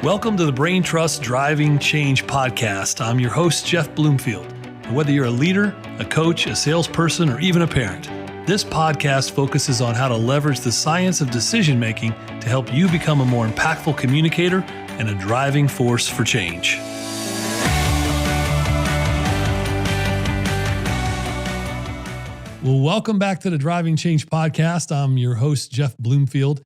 Welcome to the Brain Trust Driving Change podcast. I'm your host, Jeff Bloomfield. And whether you're a leader, a coach, a salesperson, or even a parent, this podcast focuses on how to leverage the science of decision making to help you become a more impactful communicator and a driving force for change. Well, welcome back to the Driving Change podcast. I'm your host, Jeff Bloomfield.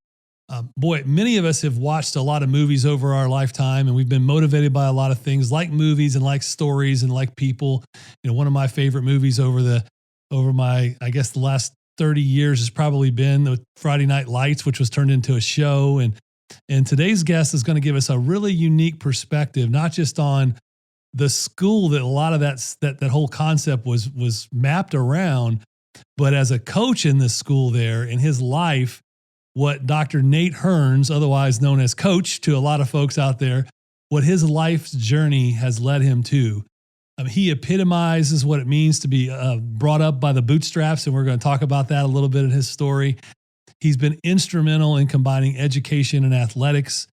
Many of us have watched a lot of movies over our lifetime, and we've been motivated by a lot of things like movies and like stories and like people. You know, one of my favorite movies over the last 30 years has probably been the Friday Night Lights, which was turned into a show. And today's guest is going to give us a really unique perspective, not just on the school that a lot of that whole concept was mapped around, but as a coach in this school there in his life, what Dr. Nate Hearne, otherwise known as Coach to a lot of folks out there, what his life's journey has led him to. He epitomizes what it means to be brought up by the bootstraps, and we're going to talk about that a little bit in his story. He's been instrumental in combining education and athletics,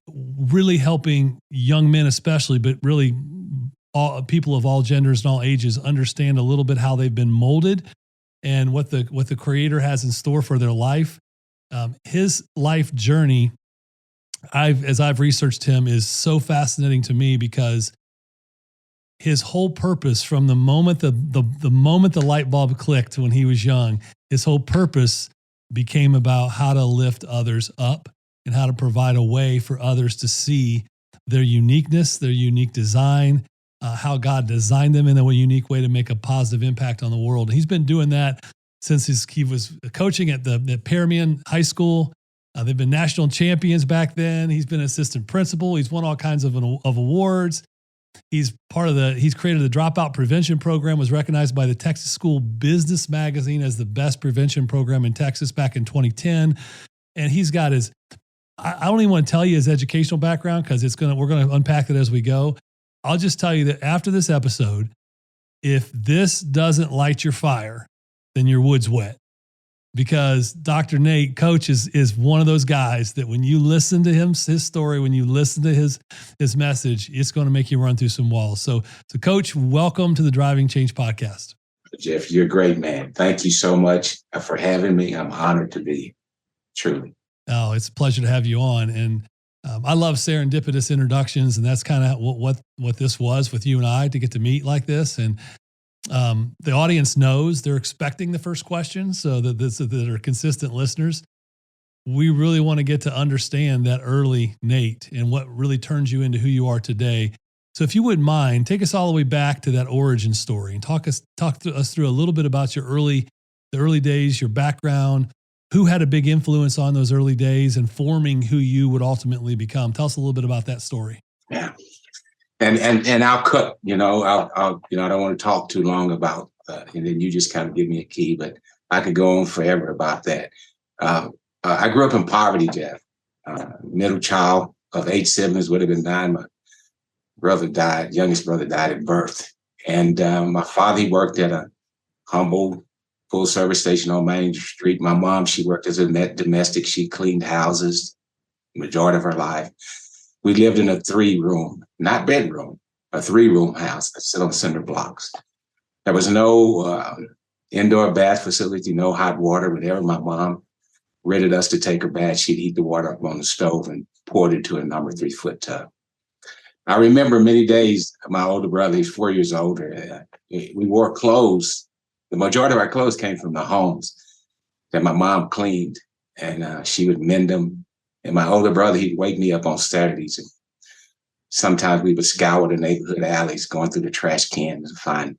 really helping young men especially, but really all people of all genders and all ages understand a little bit how they've been molded and what the Creator has in store for their life. His life journey, as I've researched him, is so fascinating to me because his whole purpose from the moment the moment the light bulb clicked when he was young, his whole purpose became about how to lift others up and how to provide a way for others to see their uniqueness, their unique design, how God designed them in a unique way to make a positive impact on the world. And he's been doing that since he was coaching at the Permian High School. They've been national champions back then. He's been assistant principal. He's won all kinds of awards. He's created the Dropout Prevention Program, was recognized by the Texas School Business Magazine as the best prevention program in Texas back in 2010. And he's got I don't even want to tell you his educational background because we're going to unpack it as we go. I'll just tell you that after this episode, if this doesn't light your fire, then your wood's wet. Because Dr. Nate, Coach, is one of those guys that when you listen to his story, when you listen to his message, it's going to make you run through some walls. So Coach, welcome to the Driving Change podcast. Jeff, you're a great man. Thank you so much for having me. I'm honored to be, truly. Oh, it's a pleasure to have you on. And I love serendipitous introductions, and that's kind of what this was with you and I to get to meet like this. And the audience knows they're expecting the first question, so that are consistent listeners. We really want to get to understand that early Nate and what really turns you into who you are today. So if you wouldn't mind, take us all the way back to that origin story and talk to us through a little bit about the early days, your background, who had a big influence on those early days and forming who you would ultimately become. Tell us a little bit about that story. Yeah. And I'll cut, I don't want to talk too long about, and then you just kind of give me a key, but I could go on forever about that. I grew up in poverty, Jeff, middle child of 8 siblings, would have been 9. My youngest brother died at birth. And my father, he worked at a humble full service station on Main Street. My mom, she worked as a domestic. She cleaned houses majority of her life. We lived in a 3-room, not bedroom, a 3-room house that sit on cinder blocks. There was no indoor bath facility, no hot water. Whenever my mom rented us to take a bath, she'd heat the water up on the stove and pour it into a number 3-foot tub. I remember many days, my older brother, he's 4 years older, we wore clothes. The majority of our clothes came from the homes that my mom cleaned, and she would mend them. And my older brother, he'd wake me up on Saturdays. And sometimes we would scour the neighborhood alleys, going through the trash cans and find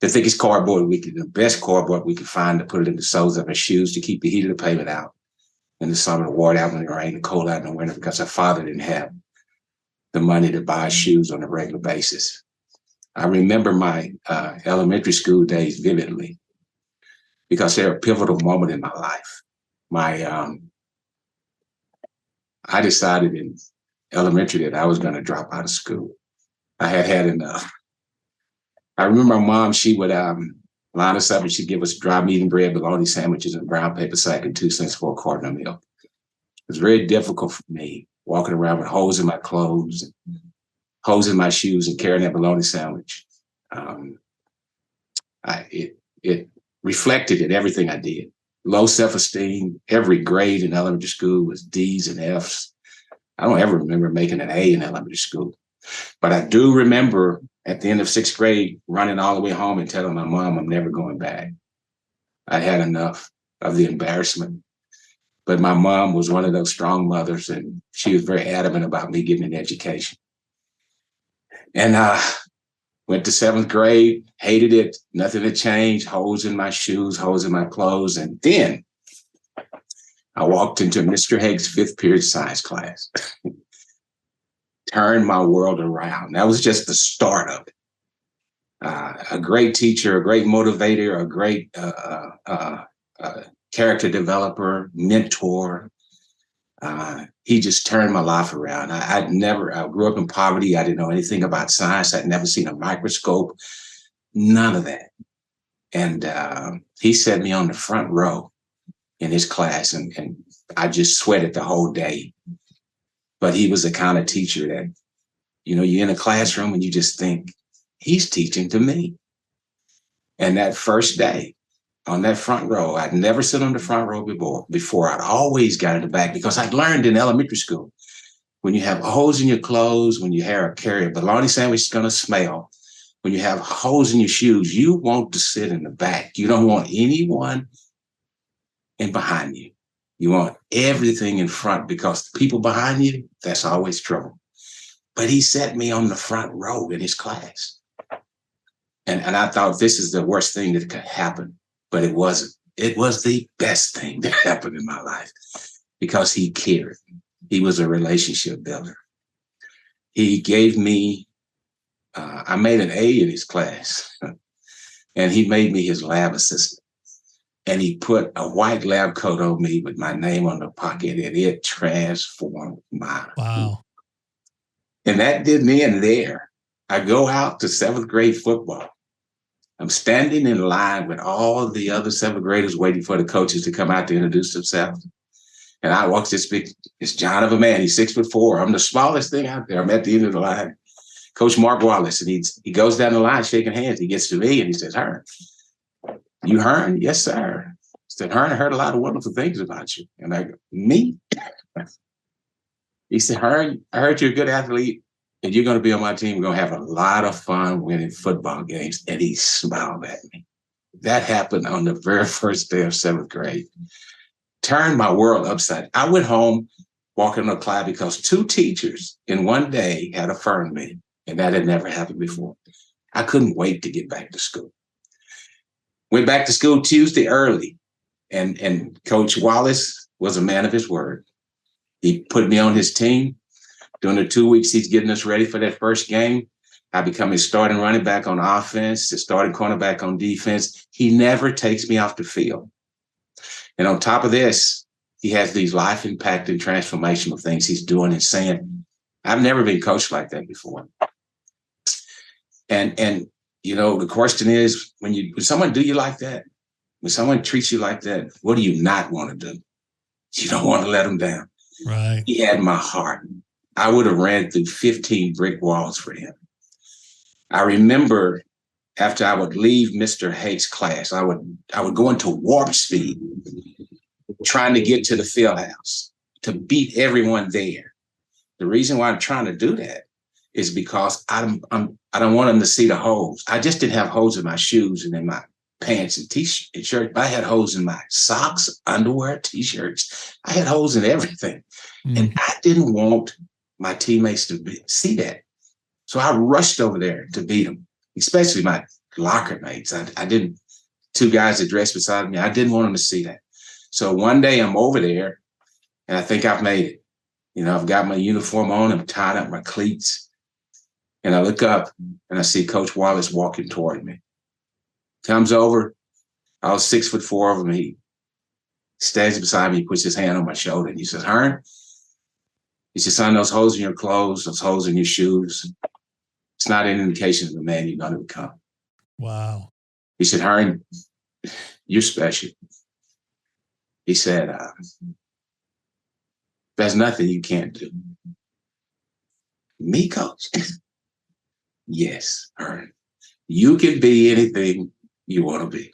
the thickest the best cardboard we could find to put it in the soles of our shoes to keep the heat of the pavement out in the summer, the water out in the rain, the cold out in the winter, because our father didn't have the money to buy shoes on a regular basis. I remember my elementary school days vividly because they're a pivotal moment in my life. I decided in elementary that I was going to drop out of school. I had enough. I remember my mom, she would line us up and she'd give us dry meat and bread, bologna sandwiches, and a brown paper sack and 2 cents for a carton of milk. It was very difficult for me walking around with holes in my clothes, and holes in my shoes, and carrying that bologna sandwich. It reflected in everything I did. Low self-esteem. Every grade in elementary school was D's and F's. I don't ever remember making an A in elementary school. But I do remember at the end of 6th grade running all the way home and telling my mom I'm never going back. I had enough of the embarrassment. But my mom was one of those strong mothers, and she was very adamant about me getting an education. And went to 7th grade, hated it, nothing had changed, holes in my shoes, holes in my clothes. And then I walked into Mr. Haig's 5th period science class. Turned my world around. That was just the start of it. A great teacher, a great motivator, a great character developer, mentor. He just turned my life around. I grew up in poverty. I didn't know anything about science. I'd never seen a microscope, none of that. And he set me on the front row in his class, and I just sweated the whole day. But he was the kind of teacher that, you're in a classroom and you just think, he's teaching to me. And that first day on that front row, I'd never sit on the front row before. I'd always got in the back, because I'd learned in elementary school, when you have holes in your clothes, when you carry a bologna sandwich, it's going to smell. When you have holes in your shoes, you want to sit in the back. You don't want anyone in behind you. You want everything in front, because the people behind you, that's always trouble. But he set me on the front row in his class. And I thought, this is the worst thing that could happen. But it wasn't. It was the best thing that happened in my life, because he cared. He was a relationship builder. He gave me, I made an A in his class, and he made me his lab assistant. And he put a white lab coat on me with my name on the pocket, and it transformed my life. And that didn't end there. I go out to 7th grade football. I'm standing in line with all of the other 7th graders waiting for the coaches to come out to introduce themselves. And I walk this giant of a man. He's 6'4". I'm the smallest thing out there. I'm at the end of the line. Coach Mark Wallace, and he goes down the line shaking hands. He gets to me and he says, "Hearne, you Hearne?" "Yes, sir." He said, "Hearne, I heard a lot of wonderful things about you." And I go, "Me?" He said, "Hearne, I heard you're a good athlete, and you're going to be on my team. We're going to have a lot of fun winning football games." And he smiled at me. That happened on the very first day of 7th grade. Turned my world upside. I went home walking on a cloud, because 2 teachers in one day had affirmed me, and that had never happened before. I couldn't wait to get back to school. Went back to school Tuesday early, and Coach Wallace was a man of his word. He put me on his team. During the 2 weeks he's getting us ready for that first game, I become his starting running back on offense, his starting cornerback on defense. He never takes me off the field. And on top of this, he has these life-impacting transformational things he's doing and saying. I've never been coached like that before. And the question is, when someone do you like that, when someone treats you like that, what do you not want to do? You don't want to let them down. Right. He had my heart. I would have ran through 15 brick walls for him. I remember after I would leave Mr. Haig's class, I would go into warp speed, trying to get to the field house to beat everyone there. The reason why I'm trying to do that is because I don't want them to see the holes. I just didn't have holes in my shoes and in my pants and t-shirt and shirt. I had holes in my socks, underwear, t-shirts. I had holes in everything. And I didn't want my teammates to see that. So I rushed over there to beat them, especially my locker mates. I didn't, 2 guys that dressed beside me, I didn't want them to see that. So one day I'm over there and I think I've made it. I've got my uniform on, I'm tying up my cleats. And I look up and I see Coach Wallace walking toward me. Comes over, I was 6'4" of him. He stands beside me, puts his hand on my shoulder, and he says, "Hearne," he says, "son, those holes in your clothes, those holes in your shoes, it's not an indication of the man you're going to become." Wow. He said, "Hearne, you're special." He said, "There's nothing you can't do." Me, coach? Yes, Hearne. You can be anything you want to be.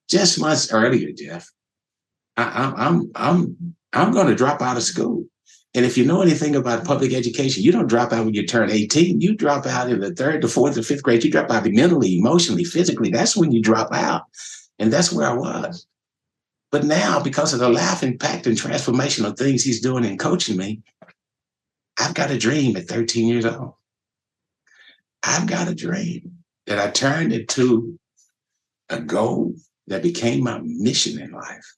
Just months earlier, Jeff, I'm going to drop out of school. And if you know anything about public education, you don't drop out when you turn 18. You drop out in the third, the fourth, the fifth grade. You drop out mentally, emotionally, physically. That's when you drop out. And that's where I was. But now, because of the life impact and transformational things he's doing in coaching me, I've got a dream at 13 years old. I've got a dream that I turned into a goal that became my mission in life.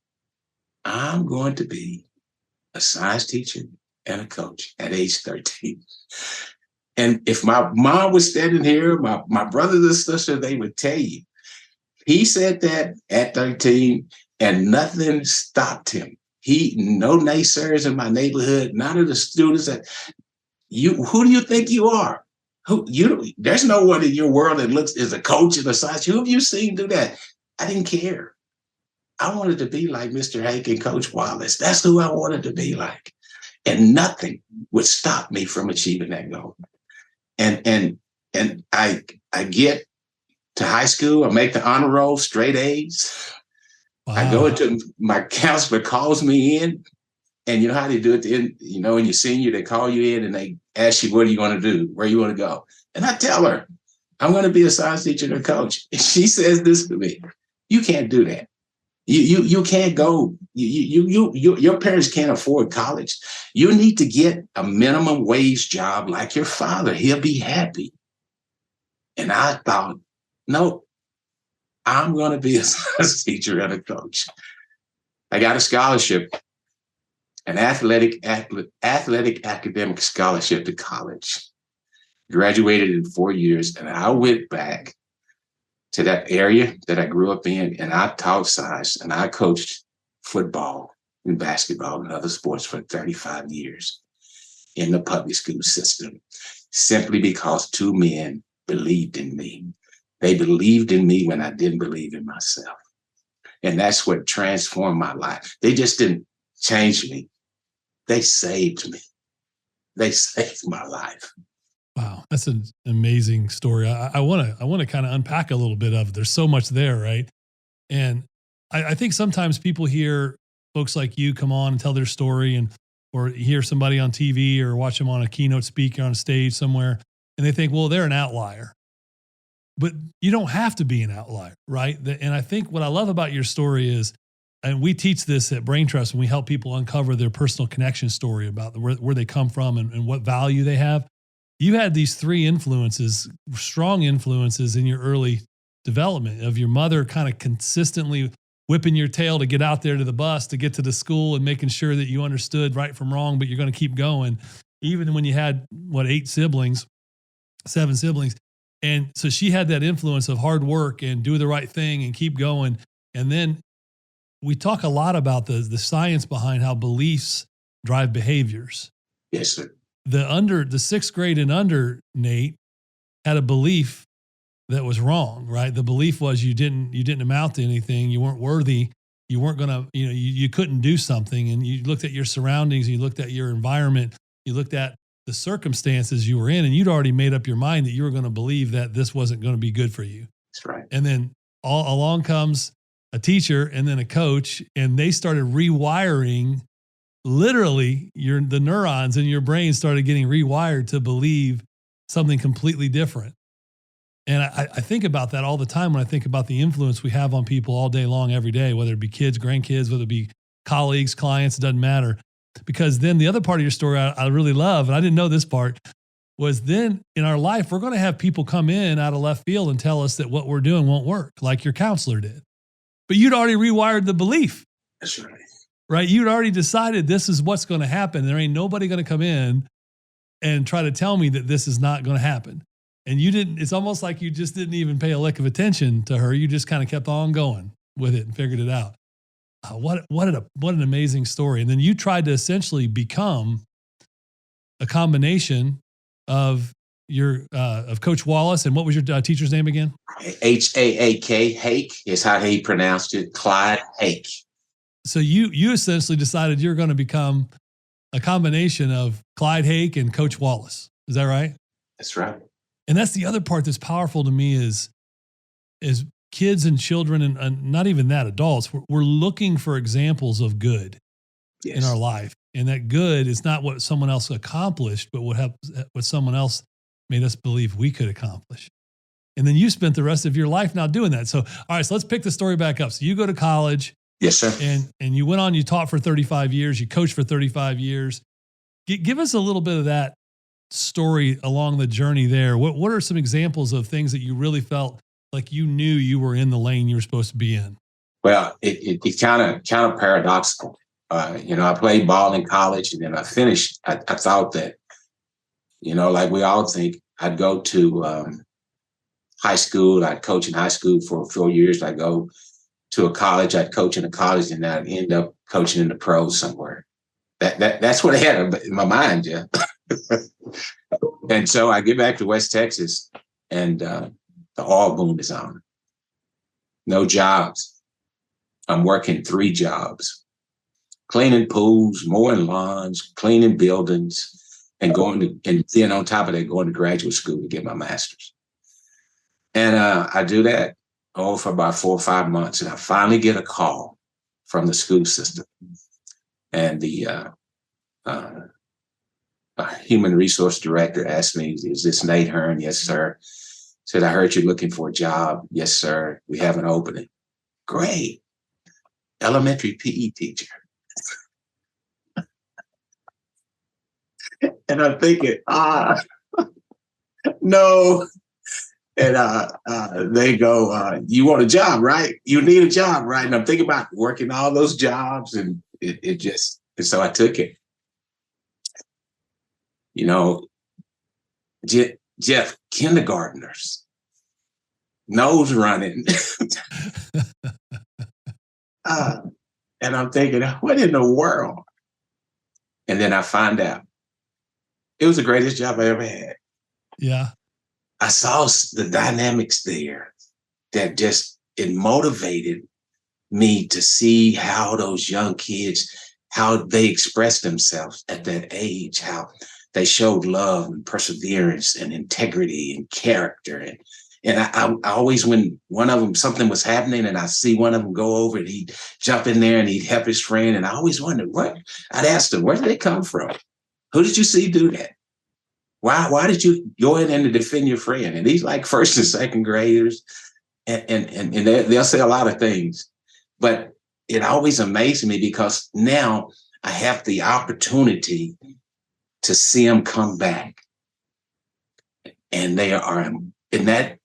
I'm going to be a science teacher and a coach at age 13. And if my mom was standing here, my brothers and sisters, they would tell you, he said that at 13 and nothing stopped him. No naysayers in my neighborhood, none of the students that who do you think you are? There's no one in your world that looks as a coach and a science. Who have you seen do that? I didn't care. I wanted to be like Mr. Hake and Coach Wallace. That's who I wanted to be like. And nothing would stop me from achieving that goal. And I get to high school, I make the honor roll, straight A's. Wow. I go into my counselor calls me in, and you know how they do it in your senior, they call you in and they ask you, what do you want to do? Where you want to go? And I tell her, I'm going to be a science teacher and a coach. And she says this to me, you can't do that. You can't go. Your parents can't afford college. You need to get a minimum wage job like your father. He'll be happy. And I thought, no, I'm going to be a science teacher and a coach. I got a scholarship, an athletic academic scholarship to college. Graduated in 4 years, and I went back to that area that I grew up in, and I taught science, and I coached football and basketball and other sports for 35 years in the public school system, simply because two men believed in me. They believed in me when I didn't believe in myself. And that's what transformed my life. They just didn't change me. They saved me. They saved my life. Wow, that's an amazing story. I want to kind of unpack a little bit of it. There's so much there, right? And I think sometimes people hear folks like you come on and tell their story, or hear somebody on TV or watch them on a keynote speaker on stage somewhere, and they think, well, they're an outlier. But you don't have to be an outlier, right? And I think what I love about your story is, and we teach this at Brain Trust, and we help people uncover their personal connection story about where they come from and what value they have. You had these three influences, strong influences in your early development of your mother kind of consistently whipping your tail to get out there to the bus, to get to the school, and making sure that you understood right from wrong, but you're going to keep going. Even when you had, 7 siblings. And so she had that influence of hard work and do the right thing and keep going. And then we talk a lot about the science behind how beliefs drive behaviors. Yes, sir. The sixth grade and under, Nate, had a belief that was wrong, right? The belief was you didn't amount to anything. You weren't worthy. You weren't going to, you couldn't do something. And you looked at your surroundings, and you looked at your environment, you looked at the circumstances you were in, and you'd already made up your mind that you were going to believe that this wasn't going to be good for you. That's right. And then along comes a teacher and then a coach, and they started rewiring. Literally, the neurons in your brain started getting rewired to believe something completely different. And I think about that all the time when I think about the influence we have on people all day long, every day, whether it be kids, grandkids, whether it be colleagues, clients, it doesn't matter. Because then the other part of your story I really love, and I didn't know this part, was then in our life, we're going to have people come in out of left field and tell us that what we're doing won't work, like your counselor did. But you'd already rewired the belief. That's right. Right? You'd already decided this is what's going to happen. There ain't nobody going to come in and try to tell me that this is not going to happen. And you didn't, it's almost like you just didn't even pay a lick of attention to her. You just kind of kept on going with it and figured it out. What an amazing story. And then you tried to essentially become a combination of of Coach Wallace, and what was your teacher's name again? Haake. Hake is how he pronounced it. Clyde Hake. So you essentially decided you're going to become a combination of Clyde Hake and Coach Wallace. Is that right? That's right. And that's the other part that's powerful to me is kids and children and not even that, adults, we're looking for examples of good in our life. And that good is not what someone else accomplished, but what someone else made us believe we could accomplish. And then you spent the rest of your life now doing that. So, all right, so let's pick the story back up. So you go to college. Yes, sir. And you went on, you taught for 35 years, you coached for 35 years. Give us a little bit of that story along the journey there. What are some examples of things that you really felt like you knew you were in the lane you were supposed to be in? Well, it kind of paradoxical. I played ball in college, and then I finished. I thought that, like we all think, I'd go to high school. I'd coach in high school for 4 years. I'd go to a college. I'd coach in a college, and I'd end up coaching in the pros somewhere. That's what I had in my mind, Jeff. And so I get back to West Texas, and the oil boom is on. No jobs. I'm working 3 jobs: cleaning pools, mowing lawns, cleaning buildings, and then on top of that, going to graduate school to get my master's. And I do that for about 4 or 5 months, and I finally get a call from the school system, and the human resource director asked me, "Is this Nate Hearne?" "Yes, sir." Said, "I heard you're looking for a job." "Yes, sir. We have an opening." "Great. Elementary PE teacher." And I'm thinking, no. And they go, "You want a job, right? You need a job, right?" And I'm thinking about working all those jobs, and and so I took it. Jeff, kindergartners, nose running. And I'm thinking, what in the world? And then I find out it was the greatest job I ever had. Yeah. I saw the dynamics there that it motivated me to see how those young kids, how they expressed themselves at that age, how they showed love and perseverance and integrity and character. And I always, when one of them, something was happening and I see one of them go over and he'd jump in there and he'd help his friend. And I always wondered, I'd ask them, where did they come from? Who did you see do that? Why did you go in and defend your friend? And these like first and second graders, and they'll say a lot of things, but it always amazed me because now I have the opportunity to see them come back, and they are in that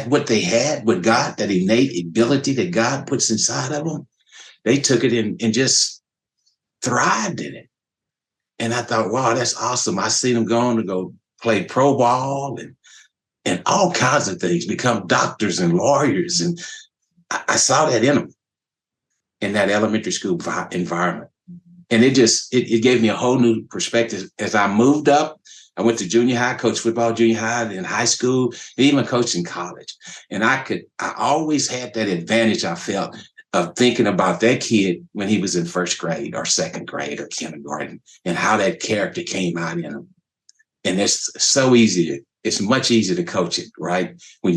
what they had with God, that innate ability that God puts inside of them. They took it in and just thrived in it. And I thought, wow, that's awesome. I see them going to go play pro ball and all kinds of things, become doctors and lawyers. And I saw that in them in that elementary school environment. And it gave me a whole new perspective. As I moved up, I went to junior high, coached football, junior high, then high school, and even coached in college. And I always had that advantage, I felt, of thinking about that kid when he was in first grade or second grade or kindergarten, and how that character came out in him. And it's so easy. It's much easier to coach it, right? When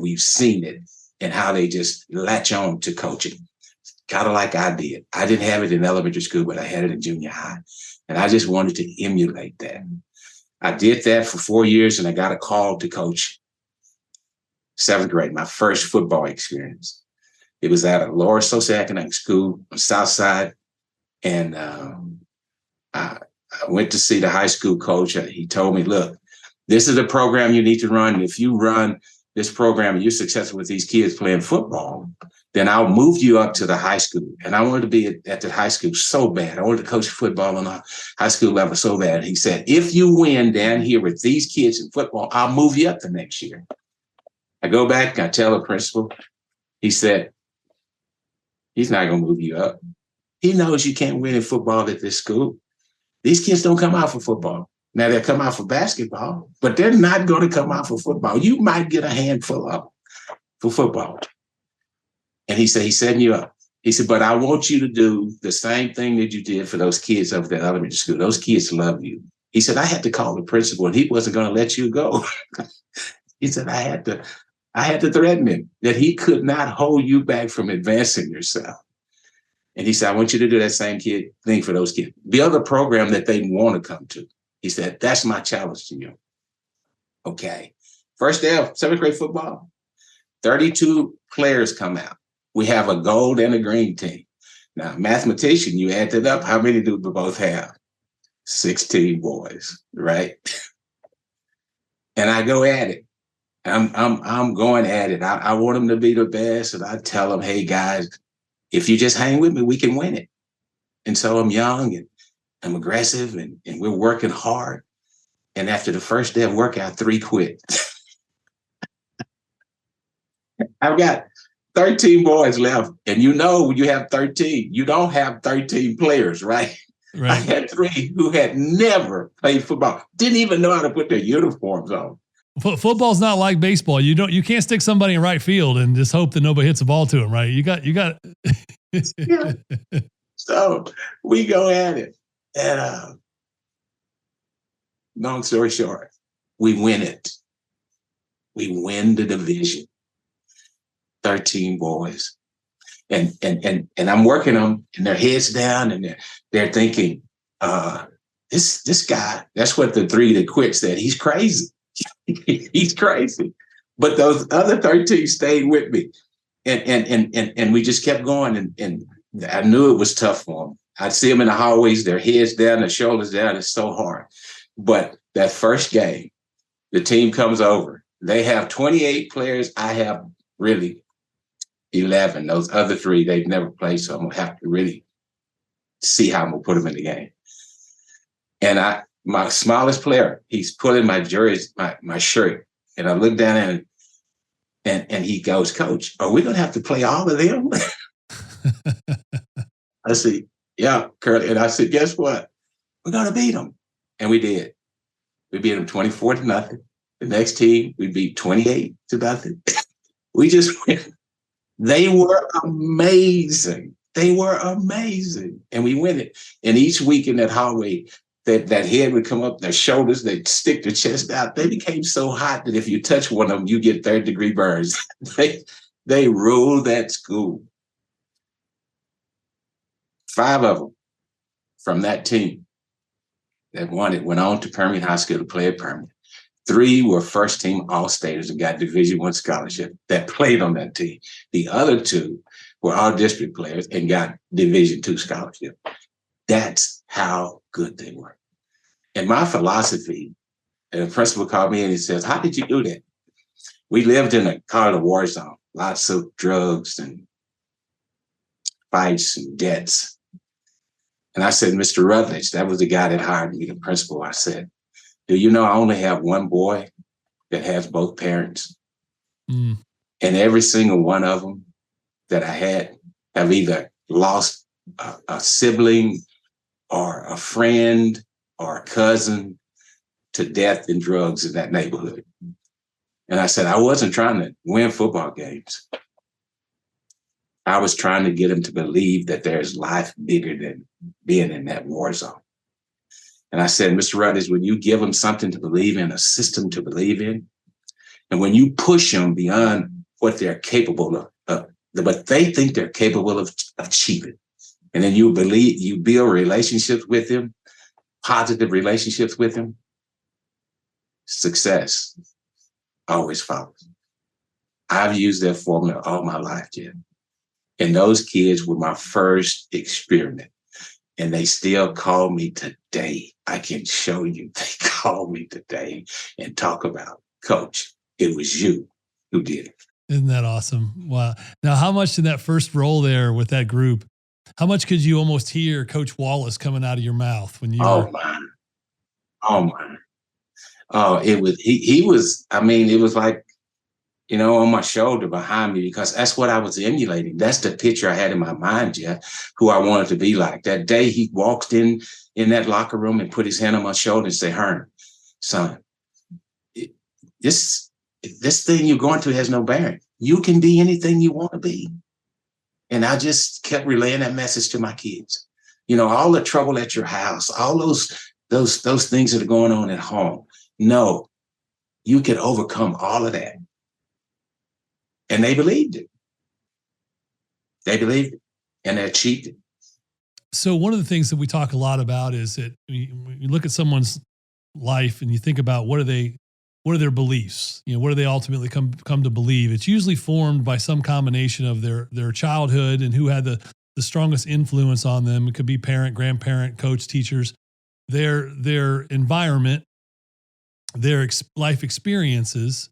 we've seen it, and how they just latch on to coaching. Kind of like I did. I didn't have it in elementary school, but I had it in junior high. And I just wanted to emulate that. I did that for 4 years, and I got a call to coach 7th grade, my first football experience. It was at a lower socioeconomic school on the South Side. And I went to see the high school coach. He told me, look, this is a program you need to run. And if you run this program and you're successful with these kids playing football, then I'll move you up to the high school. And I wanted to be at the high school so bad. I wanted to coach football on a high school level so bad. And he said, if you win down here with these kids in football, I'll move you up the next year. I go back, I tell the principal. He said, he's not going to move you up. He knows you can't win in football at this school. These kids don't come out for football. Now, they'll come out for basketball, but they're not going to come out for football. You might get a handful of them for football. And he said, he's setting you up. He said, but I want you to do the same thing that you did for those kids over at elementary school. Those kids love you. He said, I had to call the principal and he wasn't going to let you go. He said, I had to threaten him that he could not hold you back from advancing yourself. And he said, I want you to do that same thing for those kids. Build a program that they want to come to. He said, that's my challenge to you. Okay. First day of 7th grade football, 32 players come out. We have a gold and a green team. Now, mathematician, you add that up. How many do we both have? 16 boys, right? And I go at it. I'm going at it. I want them to be the best. And I tell them, hey, guys, if you just hang with me, we can win it. And so I'm young and I'm aggressive and we're working hard. And after the first day of workout, 3 quit. I've got 13 boys left. And when you have 13, you don't have 13 players, right? Right. I had 3 who had never played football, didn't even know how to put their uniforms on. Football's not like baseball. You can't stick somebody in right field and just hope that nobody hits the ball to them, right? You got. Yeah. So we go at it. And long story short, we win it. We win the division. 13 boys. And I'm working them and their heads down and they're thinking, this guy, that's what the 3 that quit said. He's crazy. He's crazy. But those other 13 stayed with me. And we just kept going. And I knew it was tough for them. I'd see them in the hallways, their heads down, their shoulders down. It's so hard. But that first game, the team comes over. They have 28 players. I have really 11. Those other 3, they've never played. So I'm going to have to really see how I'm going to put them in the game. And my smallest player, he's pulling my jersey, my shirt. And I look down at him and he goes, Coach, are we going to have to play all of them? I said, yeah, Curly. And I said, guess what? We're going to beat them. And we did. We beat them 24-0. The next team, we beat 28-0. We just went. They were amazing. They were amazing. And we win it. And each week in that hallway, that head would come up, their shoulders, they'd stick their chest out. They became so hot that if you touch one of them, you get 3rd-degree burns. They ruled that school. 5 of them from that team that won it went on to Permian High School to play at Permian. 3 were first-team All-Staters and got Division I scholarship that played on that team. The other 2 were all-district players and got Division II scholarship. That's how good they were. And my philosophy, and the principal called me and he says, how did you do that? We lived in a war zone, lots of drugs and fights and debts. And I said, Mr. Rutledge, that was the guy that hired me, the principal. I said, do you know I only have one boy that has both parents? And every single one of them that I had have either lost a sibling or a friend or a cousin to death and drugs in that neighborhood. And I said, I wasn't trying to win football games. I was trying to get them to believe that there's life bigger than being in that war zone. And I said, Mr. Rutledge, when you give them something to believe in, a system to believe in, and when you push them beyond what they're capable of, what they think they're capable of achieving, and then you build relationships with them, positive relationships with them, success always follows. I've used that formula all my life, Jim. And those kids were my first experiment. And they still call me today. I can show you. They call me today and talk about, Coach, it was you who did it. Isn't that awesome? Wow. Now, how much in that first role there with that group, how much could you almost hear Coach Wallace coming out of your mouth when you Oh, my. Oh, it was, he was, I mean, it was like, on my shoulder behind me, because that's what I was emulating. That's the picture I had in my mind, Jeff, who I wanted to be like. That day he walked in that locker room and put his hand on my shoulder and said, Hearne, son, this thing you're going through has no bearing. You can be anything you want to be. And I just kept relaying that message to my kids. All the trouble at your house, all those things that are going on at home. No, you can overcome all of that. And they believed it. And they achieved it. So one of the things that we talk a lot about is that when you look at someone's life and you think about what are their beliefs? What do they ultimately come to believe? It's usually formed by some combination of their childhood and who had the strongest influence on them. It could be parent, grandparent, coach, teachers, their environment, their life experiences,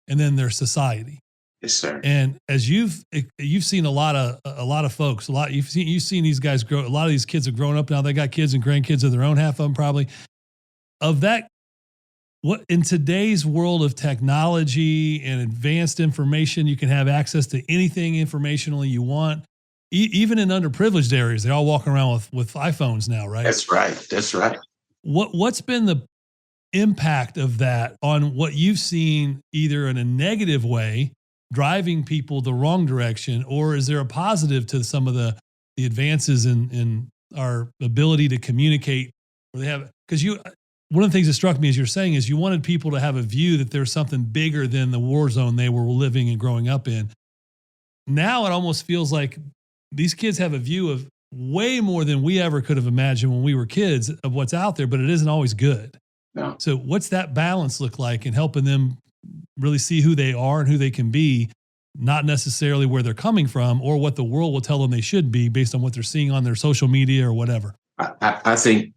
and then their society. Yes, sir. And as you've seen a lot of folks, you've seen these guys grow. A lot of these kids have grown up now. They got kids and grandkids of their own. Half of them probably. Of that, what in today's world of technology and advanced information, you can have access to anything informationally you want. Even in underprivileged areas, they all walk around with iPhones now, right? That's right. What's been the impact of that on what you've seen, either in a negative way, driving people the wrong direction, or is there a positive to some of the advances in our ability to communicate? Where they have, because one of the things that struck me as you're saying is you wanted people to have a view that there's something bigger than the war zone they were living and growing up in. Now it almost feels like these kids have a view of way more than we ever could have imagined when we were kids of what's out there, but it isn't always good. No. So what's that balance look like in helping them really see who they are and who they can be, not necessarily where they're coming from or what the world will tell them they should be based on what they're seeing on their social media or whatever? I think,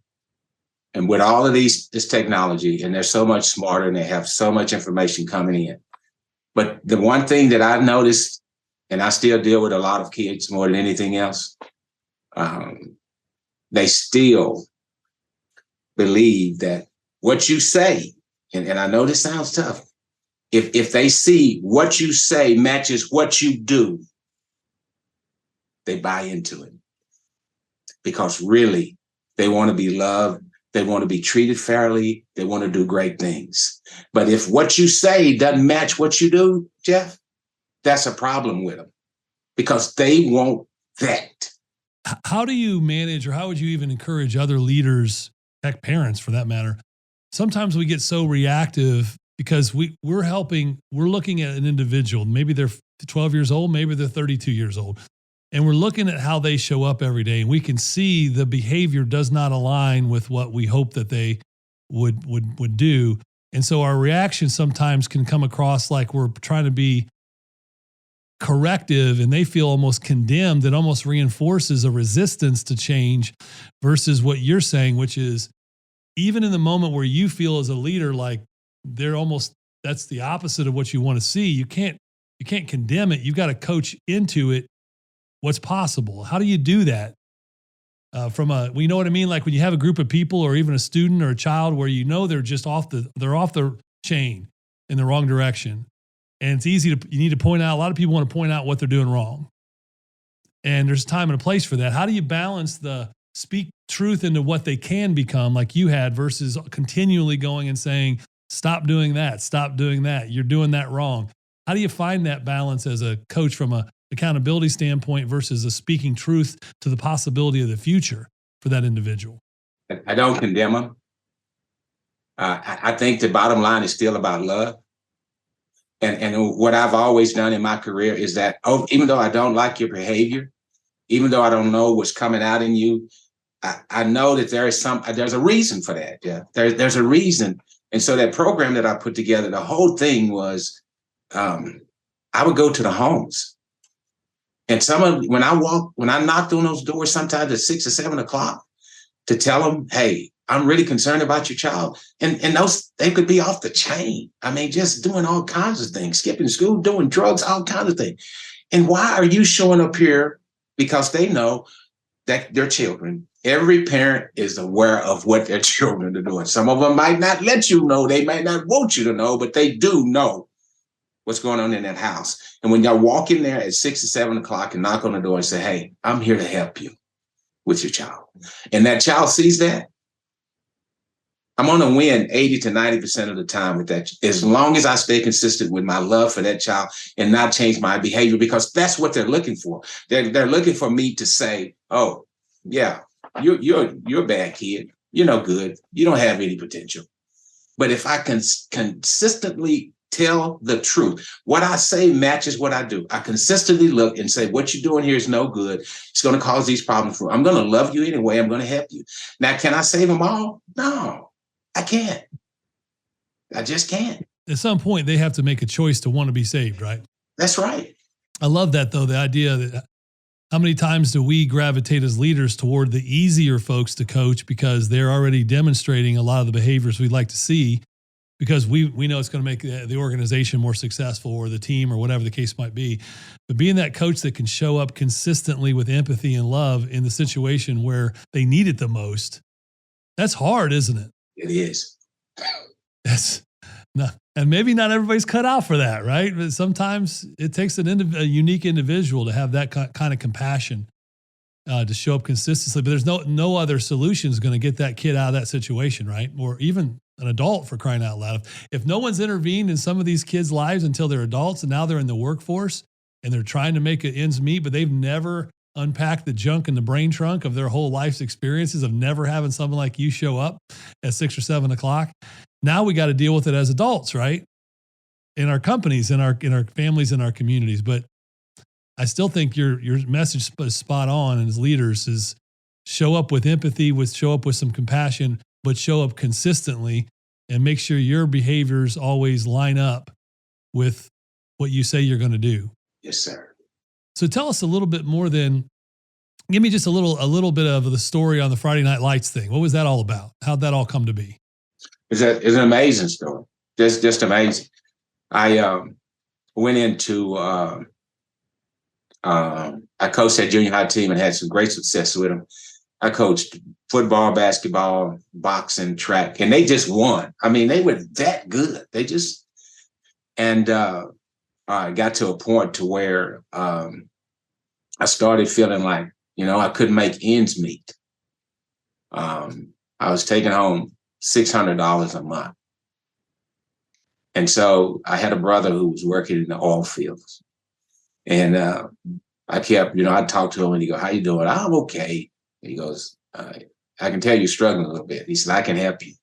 and with all of this technology, and they're so much smarter and they have so much information coming in. But the one thing that I noticed, and I still deal with a lot of kids more than anything else, they still believe that what you say, and I know this sounds tough, if they see what you say matches what you do, they buy into it. Because really, they want to be loved, they want to be treated fairly, they want to do great things. But if what you say doesn't match what you do, Jeff, that's a problem with them because they want that. How do you manage, or how would you even encourage other leaders, heck, parents for that matter? Sometimes we get so reactive because we're looking at an individual. Maybe they're 12 years old, maybe they're 32 years old. And we're looking at how they show up every day. And we can see the behavior does not align with what we hope that they would do. And so our reaction sometimes can come across like we're trying to be corrective, and they feel almost condemned. It almost reinforces a resistance to change versus what you're saying, which is even in the moment where you feel as a leader, like that's the opposite of what you want to see. You can't condemn it. You've got to coach into it what's possible. How do you do that? You know what I mean? Like when you have a group of people or even a student or a child where they're just off the chain in the wrong direction. And it's you need to point out, a lot of people want to point out what they're doing wrong. And there's a time and a place for that. How do you balance the speak truth into what they can become like you had versus continually going and saying, stop doing that, stop doing that, you're doing that wrong? How do you find that balance as a coach from a accountability standpoint versus a speaking truth to the possibility of the future for that individual? I don't condemn them. I think the bottom line is still about love. And what I've always done in my career is that, even though I don't like your behavior, even though I don't know what's coming out in you, I know that there's a reason for that. Yeah, there's a reason. And so that program that I put together, the whole thing was, I would go to the homes. And when I knocked on those doors sometimes at 6 or 7 o'clock to tell them, hey, I'm really concerned about your child. And those, they could be off the chain. I mean, just doing all kinds of things, skipping school, doing drugs, all kinds of things. And why are you showing up here? Because they know that their children, every parent is aware of what their children are doing. Some of them might not let you know. They might not want you to know, but they do know what's going on in that house. And when y'all walk in there at 6 or 7 o'clock and knock on the door and say, hey, I'm here to help you with your child. And that child sees that, I'm going to win 80 to 90% of the time with that, as long as I stay consistent with my love for that child and not change my behavior, because that's what they're looking for. They're looking for me to say, oh, yeah, you're a bad kid. You're no good. You don't have any potential. But if I can consistently tell the truth, what I say matches what I do. I consistently look and say, what you're doing here is no good. It's going to cause these problems for you. I'm going to love you anyway. I'm going to help you. Now, can I save them all? No. I can't. I just can't. At some point, they have to make a choice to want to be saved, right? That's right. I love that, though, the idea that how many times do we gravitate as leaders toward the easier folks to coach because they're already demonstrating a lot of the behaviors we'd like to see, because we know it's going to make the organization more successful, or the team, or whatever the case might be. But being that coach that can show up consistently with empathy and love in the situation where they need it the most, that's hard, isn't it? It is. Yes. No, and maybe not everybody's cut out for that, right? But sometimes it takes a unique individual to have that kind of compassion to show up consistently. But there's no other solution is going to get that kid out of that situation, right? Or even an adult, for crying out loud. If no one's intervened in some of these kids' lives until they're adults and now they're in the workforce and they're trying to make ends meet, but they've never unpack the junk in the brain trunk of their whole life's experiences of never having someone like you show up at 6 or 7 o'clock. Now we got to deal with it as adults, right? In our companies, in our families, in our communities. But I still think your message is spot on, and as leaders is show up with empathy, show up with some compassion, but show up consistently and make sure your behaviors always line up with what you say you're going to do. Yes, sir. So tell us a little bit more give me just a little bit of the story on the Friday Night Lights thing. What was that all about? How'd that all come to be? It's an amazing story. Just amazing. I went into, I coached that junior high team and had some great success with them. I coached football, basketball, boxing, track, and they just won. I mean, they were that good. I got to a point to where I started feeling like, I couldn't make ends meet. I was taking home $600 a month. And so I had a brother who was working in the oil fields. And I kept, I talked to him and he goes, how you doing? I'm okay. He goes, I can tell you're struggling a little bit. He said, I can help you.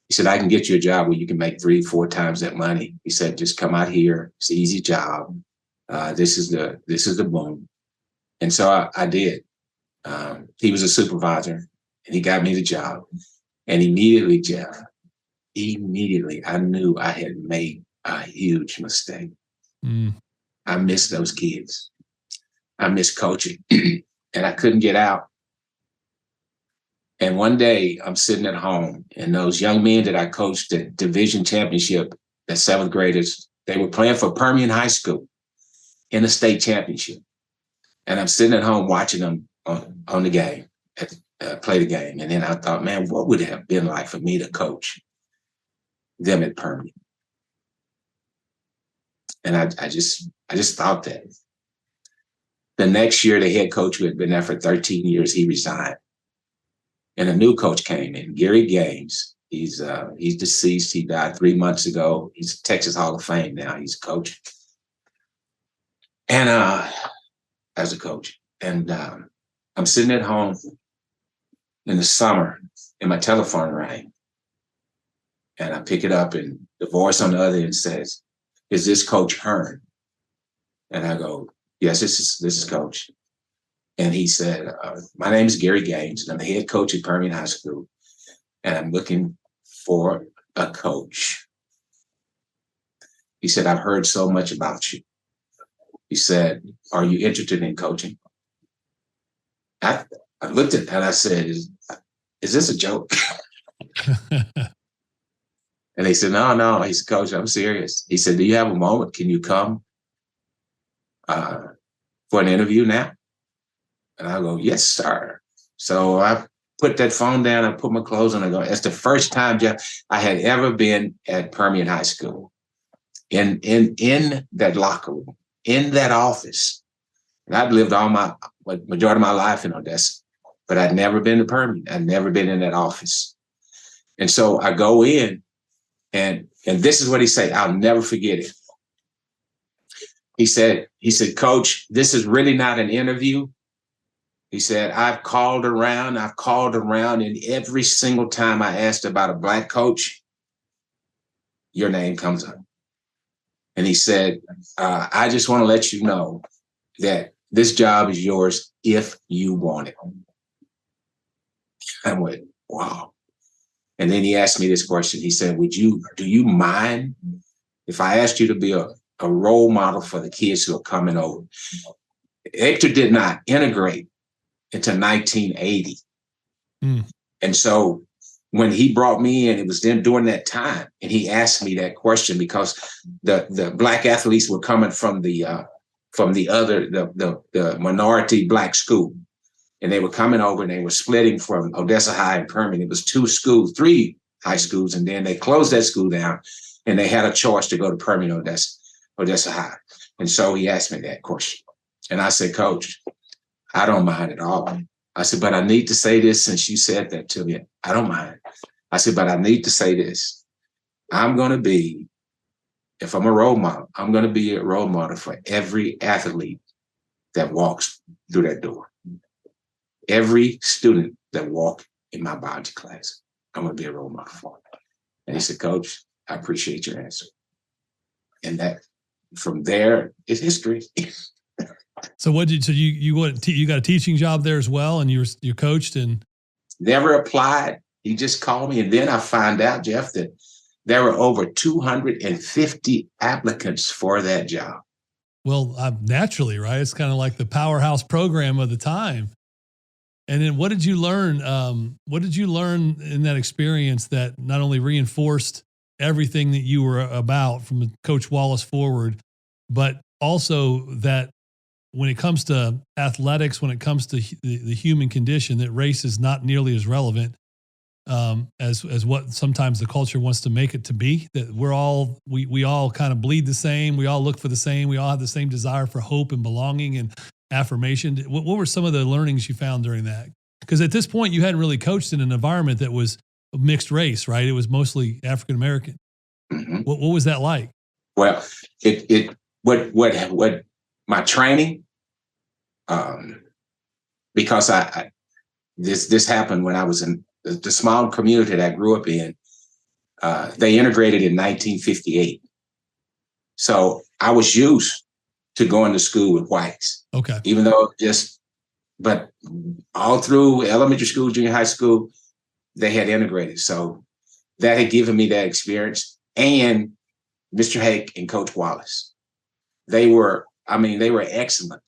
He said, I can get you a job where you can make 3-4 times that money. He said, just come out here. It's an easy job. This is the boom. And so I did. He was a supervisor and he got me the job. And immediately, Jeff, I knew I had made a huge mistake. I missed those kids. I missed coaching and I couldn't get out. And one day I'm sitting at home and those young men that I coached at division championship, the 7th graders, they were playing for Permian High School in the state championship. And I'm sitting at home watching them on the game, play the game. And then I thought, man, what would it have been like for me to coach them at Permian? And I just thought that. The next year, the head coach who had been there for 13 years, he resigned. And a new coach came in, Gary Gaines. He's deceased. He died 3 months ago. He's Texas Hall of Fame now. He's a coach. And as a coach. And I'm sitting at home in the summer and my telephone rang. And I pick it up and the voice on the other end says, is this Coach Hearne? And I go, yes, this is Coach. And he said, my name is Gary Gaines, and I'm the head coach at Permian High School, and I'm looking for a coach. He said, I've heard so much about you. He said, are you interested in coaching? I looked at that and I said, is this a joke? And he said, no. He said, Coach, I'm serious. He said, do you have a moment? Can you come for an interview now? And I go, yes, sir. So I put that phone down, I put my clothes on, I go, it's the first time, Jeff, I had ever been at Permian High School in that locker room, in that office. And I'd lived majority of my life in Odessa, but I'd never been to Permian. I'd never been in that office. And so I go in, and this is what he said. I'll never forget it. He said, Coach, this is really not an interview. He said, I've called around, and every single time I asked about a Black coach, your name comes up. And he said, I just want to let you know that this job is yours if you want it. I went, wow. And then he asked me this question. He said, do you mind if I asked you to be a role model for the kids who are coming over? Hector did not integrate until 1980. And so when he brought me in, it was then during that time, and he asked me that question because the Black athletes were coming from the minority Black school, and they were coming over, and they were splitting from Odessa High and Permian. It was 3 high schools, and then they closed that school down, and they had a choice to go to Permian Odessa High. And so he asked me that question, and I said, Coach, I don't mind at all. I said, but I need to say this since you said that to me. I don't mind. I said, but I need to say this. If I'm a role model, I'm going to be a role model for every athlete that walks through that door. Every student that walks in my biology class, I'm going to be a role model for. And he said, Coach, I appreciate your answer. And that from there is history. So you got a teaching job there as well, and you coached and never applied. He just called me, and then I find out, Jeff, that there were over 250 applicants for that job. Well, naturally, right? It's kind of like the powerhouse program of the time. And then what did you learn? What did you learn in that experience that not only reinforced everything that you were about from Coach Wallace forward, but also that when it comes to athletics, when it comes to the human condition, that race is not nearly as relevant as what sometimes the culture wants to make it to be, that we all kind of bleed the same. We all look for the same. We all have the same desire for hope and belonging and affirmation. What were some of the learnings you found during that? Because at this point you hadn't really coached in an environment that was mixed race, right? It was mostly African-American. Mm-hmm. What was that like? Well, what my training, because this happened when I was in the small community that I grew up in. They integrated in 1958. So I was used to going to school with whites. Okay. Even though but all through elementary school, junior high school, they had integrated. So that had given me that experience. And Mr. Hake and Coach Wallace, they were excellent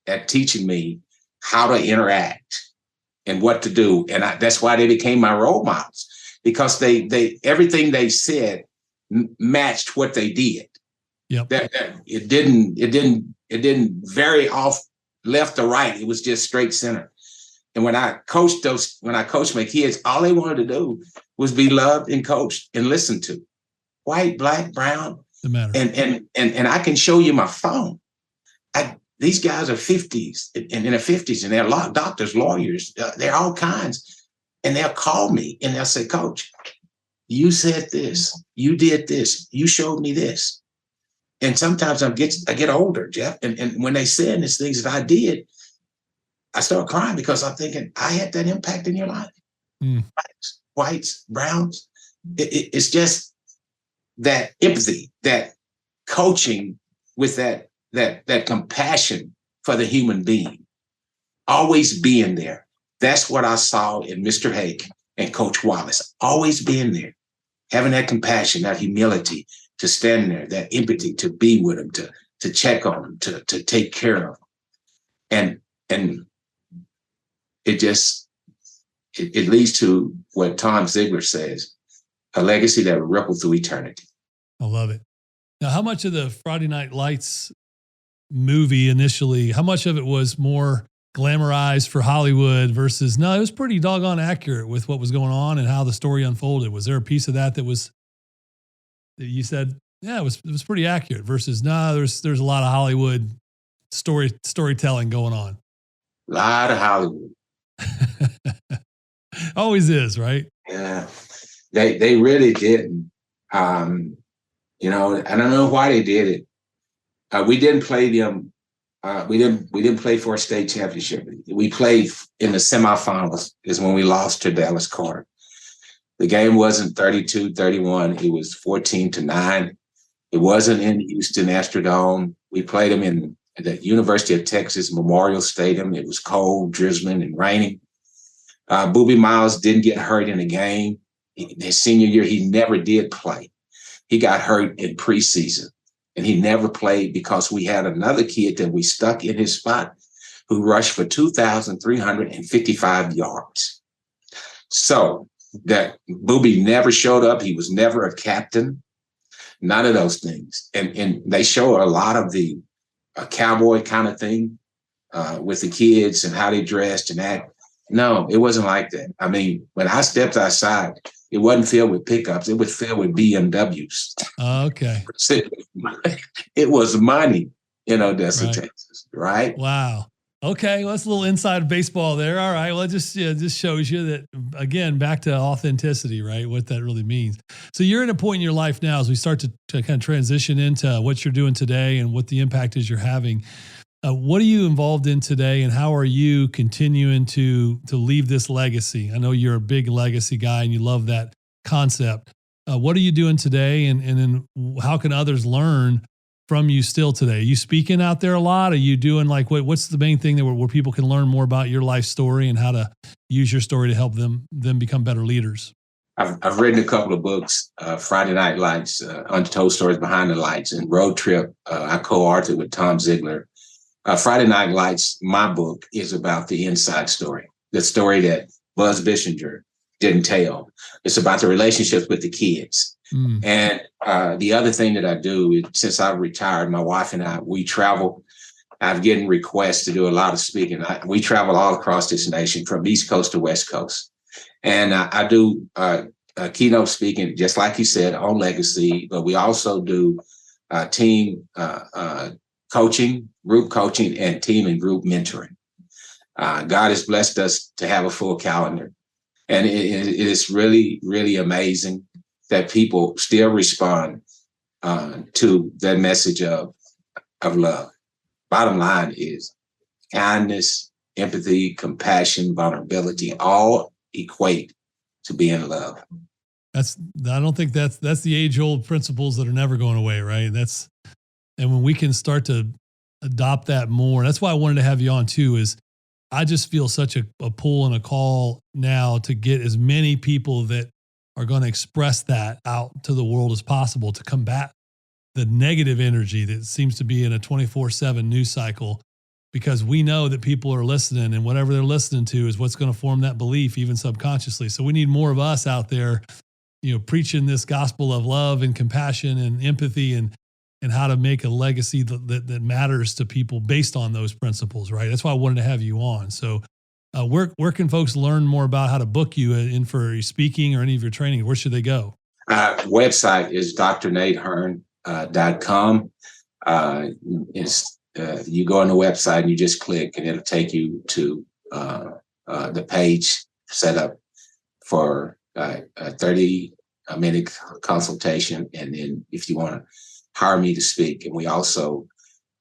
at teaching me how to interact and what to do. And that's why they became my role models, because they everything they said matched what they did. Yep. It didn't vary off left or right. It was just straight center. And when I coached my kids, all they wanted to do was be loved and coached and listened to. White, Black, brown. Doesn't matter. And I can show you my phone. These guys are 50s and in their 50s, and they're doctors, lawyers, they're all kinds. And they'll call me and they'll say, Coach, you said this, you did this, you showed me this. And sometimes I get older, Jeff. And when they said these things that I did, I start crying because I'm thinking, I had that impact in your life. Whites, browns. It's just that empathy, that coaching with that compassion for the human being, always being there. That's what I saw in Mr. Hake and Coach Wallace, always being there, having that compassion, that humility to stand there, that empathy to be with them, to check on them, to take care of them. And it leads to what Tom Ziegler says, a legacy that will ripple through eternity. I love it. Now, how much of the Friday Night Lights movie initially, how much of it was more glamorized for Hollywood versus, no, it was pretty doggone accurate with what was going on and how the story unfolded? Was there a piece of that you said, yeah, it was pretty accurate versus, no, there's a lot of Hollywood storytelling going on? A lot of Hollywood. Always is, right? Yeah. They really didn't. I don't know why they did it. We didn't play them. We didn't play for a state championship. We played in the semifinals is when we lost to Dallas Carter. The game wasn't 32-31. It was 14-9. It wasn't in Houston Astrodome. We played them in the University of Texas Memorial Stadium. It was cold, drizzling, and raining. Boobie Miles didn't get hurt in the game. His senior year, he never did play. He got hurt in preseason, and he never played because we had another kid that we stuck in his spot who rushed for 2,355 yards. So that Boobie never showed up. He was never a captain, none of those things. And they show a lot of the cowboy kind of thing with the kids and how they dressed and act. No, it wasn't like that. I mean, when I stepped outside, it wasn't filled with pickups. It was filled with BMWs. Okay. It was money in Odessa, Right. Texas, right? Wow. Okay, well, that's a little inside baseball there. All right, well, it just shows you that, again, back to authenticity, right? What that really means. So you're at a point in your life now as we start to kind of transition into what you're doing today and what the impact is you're having. What are you involved in today, and how are you continuing to leave this legacy? I know you're a big legacy guy and you love that concept. What are you doing today, and then how can others learn from you still today? Are you speaking out there a lot? Are you doing what's the main thing that where people can learn more about your life story and how to use your story to help them become better leaders? I've written a couple of books, Friday Night Lights, Untold Stories Behind the Lights, and Road Trip. I co-authored with Tom Ziegler. Friday Night Lights, my book, is about the inside story, the story that Buzz Bissinger didn't tell. It's about the relationships with the kids. And the other thing that I do is, since I've retired, my wife and I, we travel. I've gotten requests to do a lot of speaking. We travel all across this nation from East Coast to West Coast. And I do keynote speaking, just like you said, on legacy, but we also do team coaching, group coaching, and team and group mentoring. God has blessed us to have a full calendar. And it is really, really amazing that people still respond to that message of love. Bottom line is kindness, empathy, compassion, vulnerability, all equate to being love. I don't think that's the age-old principles that are never going away, right? And when we can start to adopt that more, that's why I wanted to have you on too, is I just feel such a pull and a call now to get as many people that are going to express that out to the world as possible to combat the negative energy that seems to be in a 24/7 news cycle, because we know that people are listening, and whatever they're listening to is what's going to form that belief, even subconsciously. So we need more of us out there, preaching this gospel of love and compassion and empathy and how to make a legacy that matters to people based on those principles, right? That's why I wanted to have you on. So where can folks learn more about how to book you in for speaking or any of your training? Where should they go? Website is drnatehearne.com. You go on the website and you just click, and it'll take you to the page set up for a 30-minute consultation. And then if you want to hire me to speak, and we also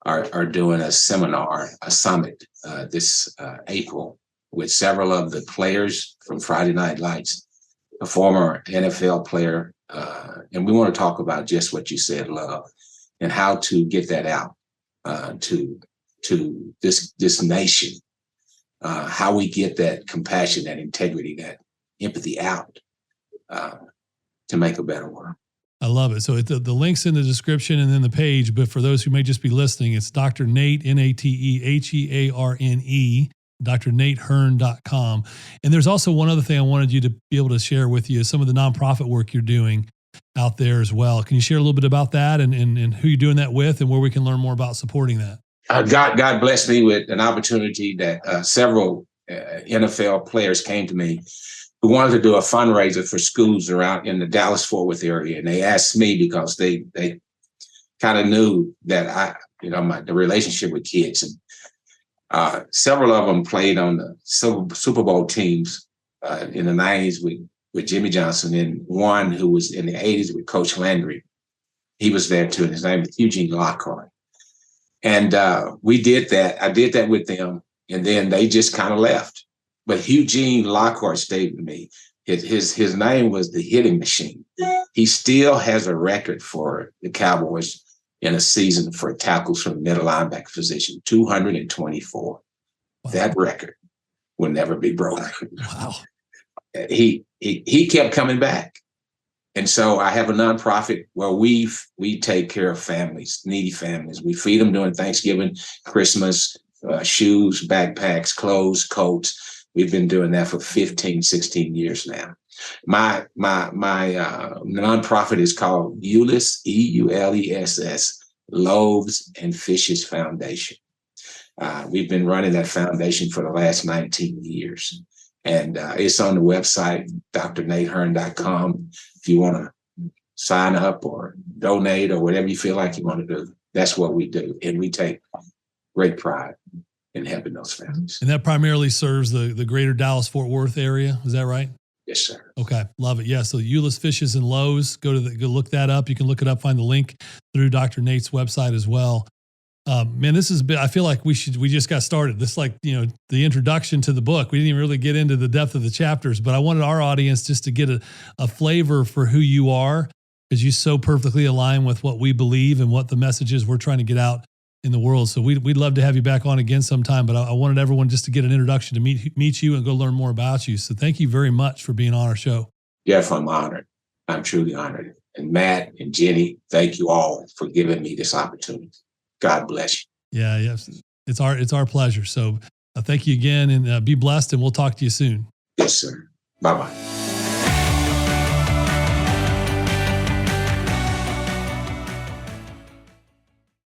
are doing a seminar, a summit this April with several of the players from Friday Night Lights, a former NFL player, and we want to talk about just what you said, love, and how to get that out to this nation, how we get that compassion, that integrity, that empathy out to make a better world. I love it. So the link's in the description and then the page, but for those who may just be listening, it's Dr. Nate, NateHearne, drnatehearne.com. And there's also one other thing I wanted you to be able to share with you, some of the nonprofit work you're doing out there as well. Can you share a little bit about that and who you're doing that with and where we can learn more about supporting that? God blessed me with an opportunity that several NFL players came to me who wanted to do a fundraiser for schools around in the Dallas-Fort Worth area. And they asked me because they kind of knew that the relationship with kids. And several of them played on the Super Bowl teams in the 90s with with Jimmy Johnson, and one who was in the 80s with Coach Landry. He was there too, and his name is Eugene Lockhart. And we did that. I did that with them, and then they just kind of left. But Eugene Lockhart stayed with me. His name was the hitting machine. He still has a record for the Cowboys in a season for tackles from the middle linebacker position, 224. Wow. That record will never be broken. Wow. He kept coming back. And so I have a nonprofit where we take care of families, needy families. We feed them during Thanksgiving, Christmas, shoes, backpacks, clothes, coats. We've been doing that for 15, 16 years now. My nonprofit is called Euliss, EULESS, Loaves and Fishes Foundation. We've been running that foundation for the last 19 years. And it's on the website, drnathehearne.com. If you want to sign up or donate or whatever you feel like you want to do, that's what we do. And we take great pride in helping those families. And that primarily serves the greater Dallas-Fort Worth area. Is that right? Yes, sir. Okay. Love it. Yeah. So Euliss Fishes and Loaves, go look that up. You can look it up, find the link through Dr. Nate's website as well. Man, this has been, I feel like we just got started. This is like, the introduction to the book. We didn't even really get into the depth of the chapters, but I wanted our audience just to get a flavor for who you are, because you so perfectly align with what we believe and what the messages we're trying to get out in the world. So we'd love to have you back on again sometime, but I wanted everyone just to get an introduction to meet you and go learn more about you. So thank you very much for being on our show. Jeff, I'm honored. I'm truly honored. And Matt and Jenny, thank you all for giving me this opportunity. God bless you. Yeah, yes. It's our pleasure. So thank you again, and be blessed, and we'll talk to you soon. Yes, sir. Bye-bye.